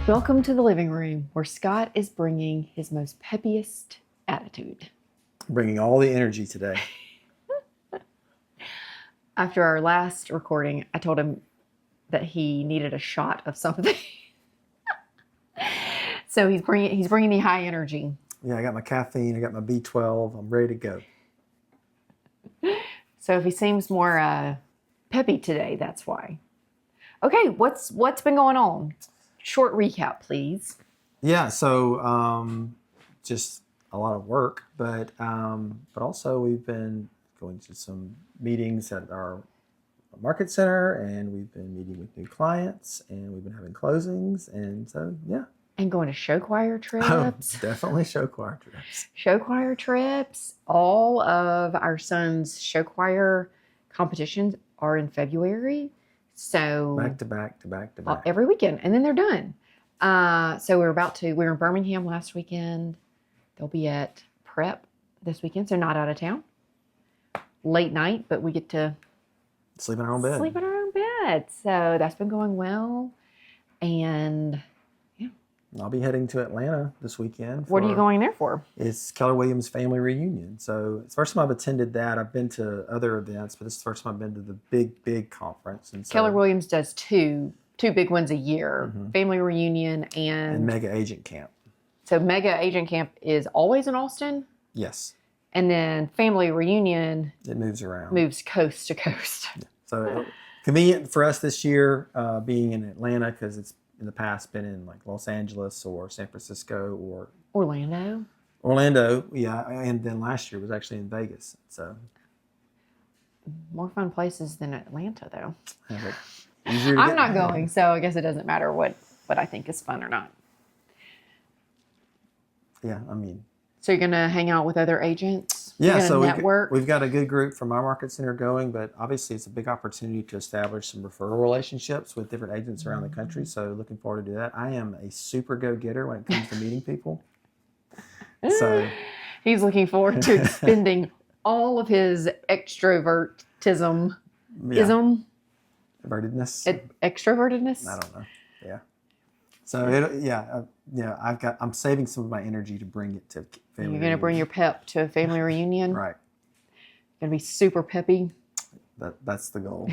Welcome to the living room where Scott is bringing his most peppiest attitude. Bringing all the energy today. After our last recording, I told him that he needed a shot of something. So he's bringing the high energy. Yeah, I got my caffeine, I got my B12, I'm ready to go. So if he seems more peppy today, that's why. Okay, what's been going on? Short recap, please. Yeah, so just a lot of work, but also we've been going to some meetings at our market center, and we've been meeting with new clients, and we've been having closings, and so yeah. And going to show choir trips. Oh, definitely show choir trips. Show choir trips. All of our son's show choir competitions are in February. So Back to back. every weekend, and then they're done. So we were in Birmingham last weekend. They'll be at Prep this weekend, so not out of town. Late night, but we get to Sleep in our own bed. sleep in our own bed. So that's been going well. And I'll be heading to Atlanta this weekend. what are you going there for? It's Keller Williams Family Reunion. So it's the first time I've attended that. I've been to other events, but this is the first time I've been to the big conference. And so, Keller Williams does two big ones a year, Family Reunion and Mega Agent Camp. So Mega Agent Camp is always in Austin. Yes. And then Family Reunion It moves around. moves coast to coast. Yeah. So convenient for us this year being in Atlanta, because it's in the past been in like Los Angeles or San Francisco or Orlando, yeah, and then last year was actually in Vegas. So more fun places than Atlanta, though. easier to I'm get not there. going, so I guess it doesn't matter what I think is fun or not. Yeah, I mean. So you're gonna hang out with other agents? Yeah, You're gonna so network. we've got a good group from our market center going, but obviously it's a big opportunity to establish some referral relationships with different agents around the country. So looking forward to do that. I am a super go-getter when it comes to meeting people. So He's looking forward to expending all of his extrovertism. Avertedness. Extrovertedness? I don't know. Yeah. So I'm saving some of my energy to bring it to family. You're gonna bring your pep to a family reunion. Right. Gonna be super peppy. That's the goal.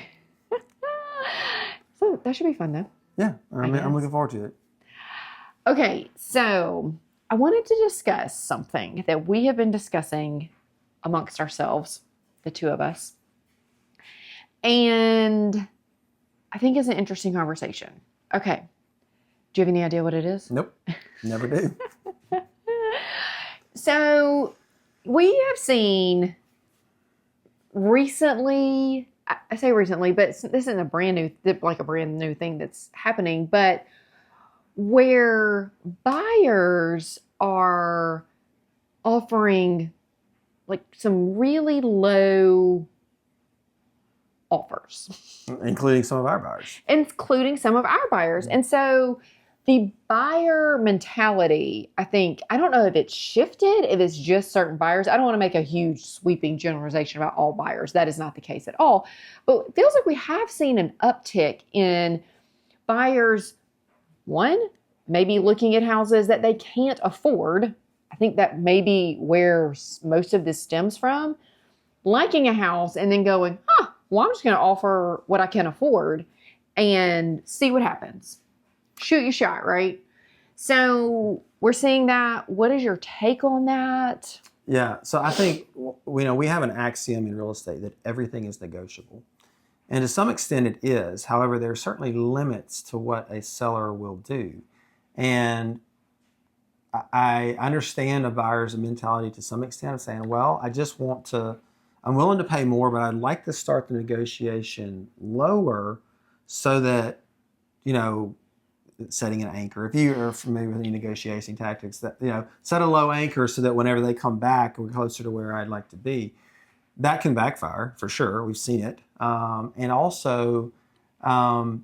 So that should be fun, though. Yeah, I'm looking forward to it. Okay, so I wanted to discuss something that we have been discussing amongst ourselves, the two of us. And I think it's an interesting conversation. Okay. Do you have any idea what it is? Nope. Never do. So we have seen recently, I say recently, but this isn't a brand new thing that's happening, but where buyers are offering like some really low offers. Including some of our buyers. And so the buyer mentality, I don't know if it's shifted, if it's just certain buyers. I don't want to make a huge sweeping generalization about all buyers. That is not the case at all. But it feels like we have seen an uptick in buyers, one, maybe looking at houses that they can't afford. I think that may be where most of this stems from. Liking a house and then going, well, I'm just going to offer what I can afford and see what happens. Shoot your shot, right? So we're seeing that. What is your take on that? Yeah, so I think we have an axiom in real estate that everything is negotiable. And to some extent it is. However, there are certainly limits to what a seller will do. And I understand a buyer's mentality to some extent of saying, well, I'm willing to pay more, but I'd like to start the negotiation lower so that, setting an anchor. If you are familiar with any negotiating tactics, that set a low anchor so that whenever they come back, we're closer to where I'd like to be. That can backfire for sure. We've seen it, and also, I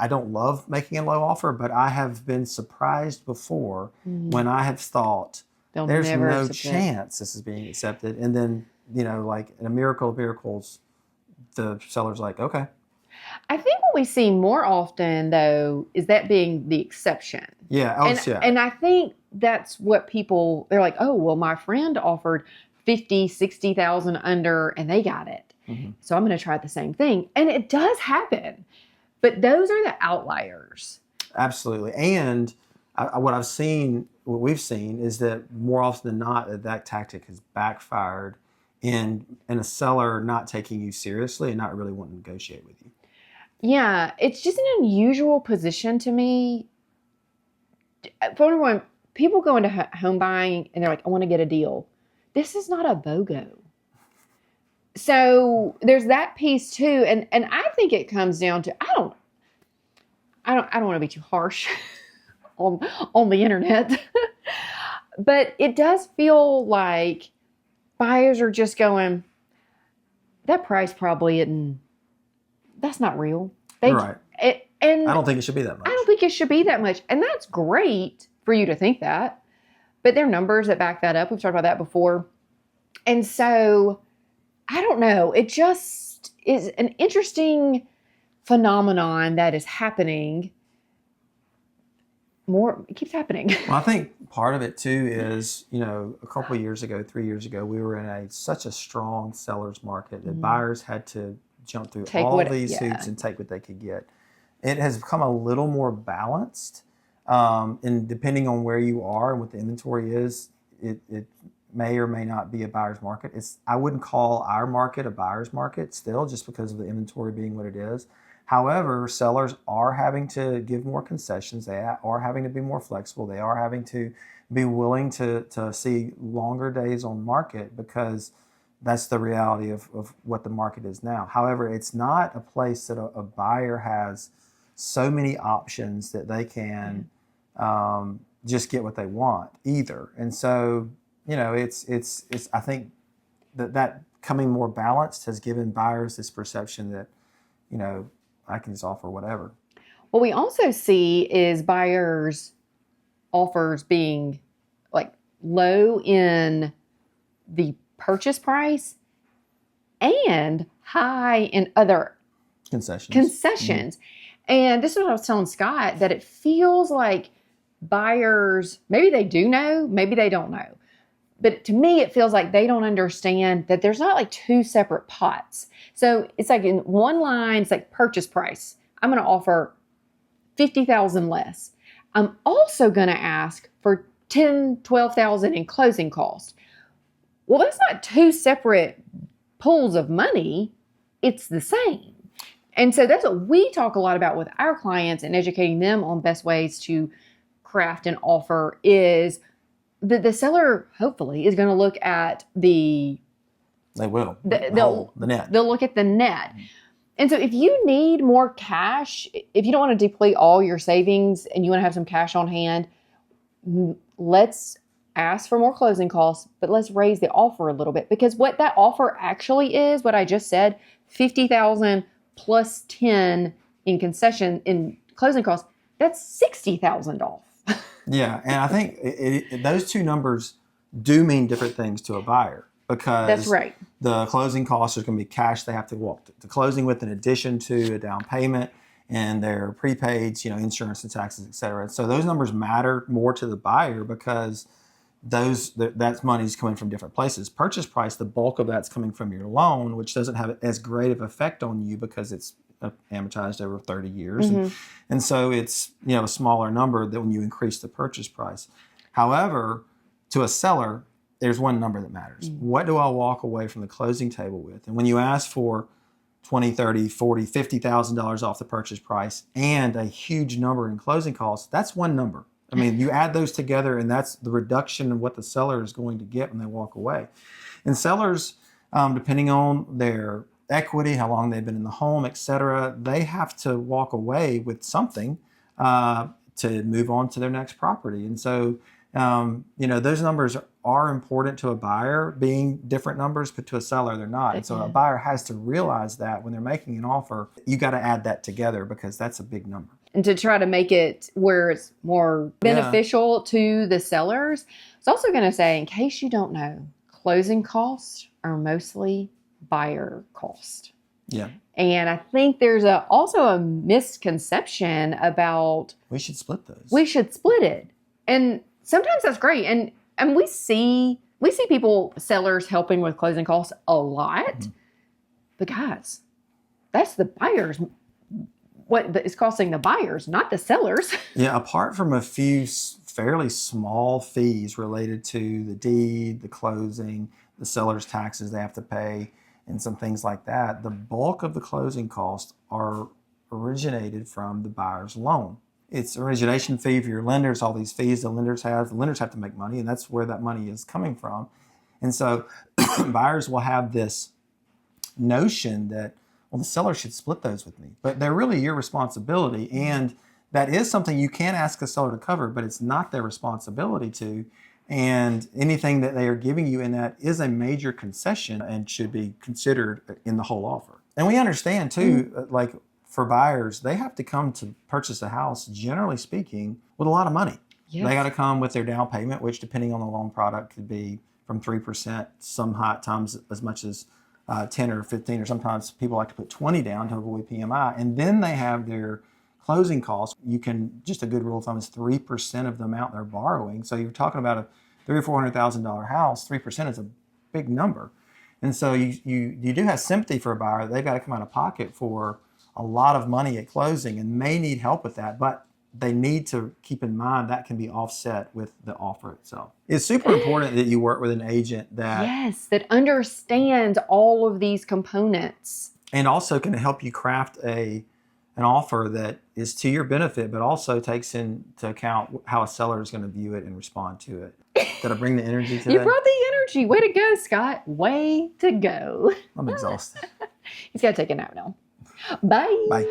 don't love making a low offer, but I have been surprised before when I have thought there's no chance this is being accepted, and then like in a miracle of miracles, the seller's like, okay. I think what we see more often, though, is that being the exception. Yeah. And I think that's what they're like, oh, well, my friend offered 50, 60,000 under and they got it. Mm-hmm. So I'm going to try the same thing. And it does happen. But those are the outliers. Absolutely. And what we've seen is that more often than not, that tactic has backfired in a seller not taking you seriously and not really wanting to negotiate with you. Yeah, it's just an unusual position to me. For everyone, people go into home buying and they're like, I want to get a deal. This is not a BOGO. So there's that piece too. And I think it comes down to, I don't want to be too harsh on the internet, but it does feel like buyers are just going, that price probably isn't, that's not real. Right. And I don't think it should be that much. I don't think it should be that much. And that's great for you to think that. But there are numbers that back that up. We've talked about that before. And so, I don't know. It just is an interesting phenomenon that is happening. It keeps happening. Well, I think part of it too is, a couple of years ago, 3 years ago, we were in such a strong seller's market that buyers had to jump through all these hoops and take what they could get. It has become a little more balanced, and depending on where you are and what the inventory is, it may or may not be a buyer's market. I wouldn't call our market a buyer's market still, just because of the inventory being what it is. However, sellers are having to give more concessions. They are having to be more flexible. They are having to be willing to see longer days on market, because that's the reality of what the market is now. However, it's not a place that a buyer has so many options that they can just get what they want either. And so, it's I think that coming more balanced has given buyers this perception that, I can just offer whatever. What we also see is buyers' offers being like low in the purchase price and high in other concessions. Mm-hmm. And this is what I was telling Scott, that it feels like buyers, maybe they do know, maybe they don't know. But to me, it feels like they don't understand that there's not like two separate pots. So it's like in one line, it's like purchase price. I'm going to offer $50,000 less. I'm also going to ask for $10,000, $12,000 in closing costs. Well, that's not two separate pools of money. It's the same. And so that's what we talk a lot about with our clients and educating them on best ways to craft an offer is the seller, hopefully, is going to look at the net. They'll look at the net. And so if you need more cash, if you don't want to deplete all your savings and you want to have some cash on hand, let's ask for more closing costs, but let's raise the offer a little bit. Because what that offer actually is, what I just said, $50,000 plus 10 in concession in closing costs, that's $60,000 off. Yeah, and I think those two numbers do mean different things to a buyer, because that's right. The closing costs are going to be cash they have to walk to closing with, in addition to a down payment and their prepaids, insurance and taxes, et cetera. So those numbers matter more to the buyer, because that money's coming from different places. Purchase price, the bulk of that's coming from your loan, which doesn't have as great of effect on you because it's amortized over 30 years. Mm-hmm. And so it's, a smaller number than when you increase the purchase price. However, to a seller, there's one number that matters. Mm-hmm. What do I walk away from the closing table with? And when you ask for $20,000, $30,000, $40,000, $50,000 off the purchase price and a huge number in closing costs, that's one number. I mean, you add those together, and that's the reduction of what the seller is going to get when they walk away. And sellers, depending on their equity, how long they've been in the home, et cetera, they have to walk away with something to move on to their next property. And so, those numbers are important to a buyer, being different numbers, but to a seller, they're not. And so a buyer has to realize that when they're making an offer, you got to add that together, because that's a big number. And to try to make it where it's more beneficial to the sellers. It's also going to say, in case you don't know, closing costs are mostly buyer cost. Yeah. And I think there's also a misconception about We should split those. we should split it. And sometimes that's great. And we see people, sellers helping with closing costs a lot. Mm-hmm. But guys, that's the buyers. What is costing the buyers, not the sellers. Yeah, apart from a few fairly small fees related to the deed, the closing, the seller's taxes they have to pay, and some things like that, the bulk of the closing costs are originated from the buyer's loan. It's origination fee for your lenders, all these fees the lenders have. The lenders have to make money, and that's where that money is coming from. And so buyers will have this notion that, well, the seller should split those with me. But they're really your responsibility. And that is something you can ask a seller to cover, but it's not their responsibility to. And anything that they are giving you in that is a major concession and should be considered in the whole offer. And we understand too, like for buyers, they have to come to purchase a house, generally speaking, with a lot of money. Yes. They got to come with their down payment, which depending on the loan product could be from 3%, some high times as much as 10 or 15, or sometimes people like to put 20 down to avoid PMI. And then they have their closing costs. You can, just a good rule of thumb is 3% of the amount they're borrowing. So you're talking about a $300,000 or $400,000 house. 3% is a big number. And so you do have sympathy for a buyer. They've got to come out of pocket for a lot of money at closing and may need help with that. But they need to keep in mind that can be offset with the offer itself. It's super important that you work with an agent that understands all of these components. And also can help you craft an offer that is to your benefit, but also takes into account how a seller is going to view it and respond to it. Did I bring the energy today? You brought the energy. Way to go, Scott. Way to go. I'm exhausted. He's got to take a nap now. Bye. Bye.